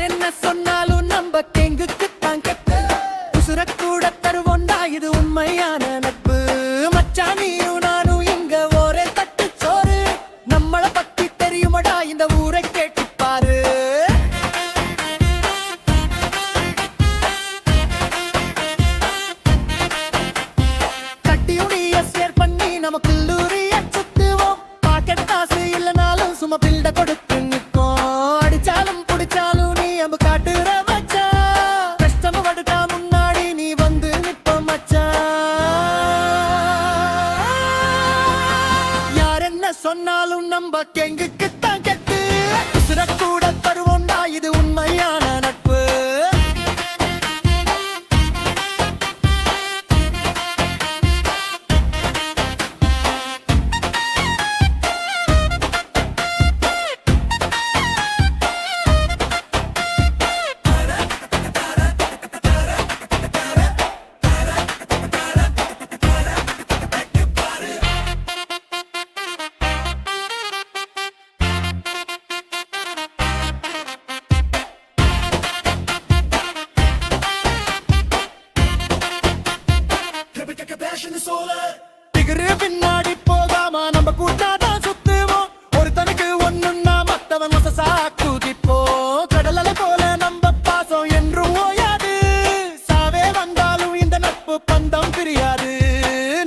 என்ன சொன்னாலும் நம்ப கெங்குக்கு தாங்கத்து உசுரக்கூட தருவோண்டா இது உண்மையான நட்பு மச்சான் நீயும் நானும் இங்க ஒரே தட்டு சோறு நம்மள பத்தி தெரியுமடா இந்த ஊரை கேட்டு பாரு கட்டியுடைய ஷேர் பண்ணி நமக்கு லூரிய சுத்துவோம் பாக்கெட் காசு இல்லனாலும் சும்மா பில்ட கொடுத்து நிற்கும் அடிச்சாலும் புடிச்சாலும் காட்டுற மச்சா கஷ்டம் படுத்தா முன்னாடி நீ வந்து நிப்ப மச்சா யார் என்ன சொன்னாலும் நம்ப கெங்குக்கு தான் கெட்டு உசுரக்கூட தருவோண்டா இது உண்மையான நட்பு பின்னாடி போகாம நம்ம கூட்டாதான் சுத்துவோம் ஒருத்தனுக்கு ஒண்ணுன்னா மத்தவன் மசசா குதிப்போம் கடலல போல நம்ம பாசம் என்றும் ஓயாது சாவே வந்தாலும் இந்த நட்பு பந்தம் பிரியாது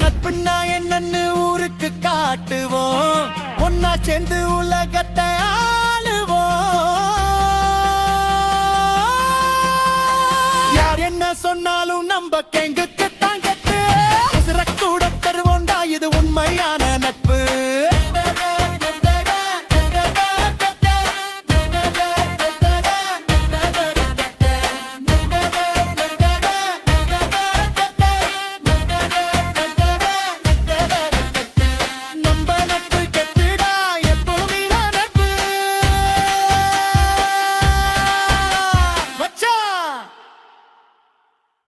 நட்புன்னா என்னன்னு ஊருக்கு காட்டுவோம் ஒன்னா சேர்ந்து உலகத்தை ஆளுவோம் யார் என்ன சொன்னாலும் நம்ம கெங்குக்கு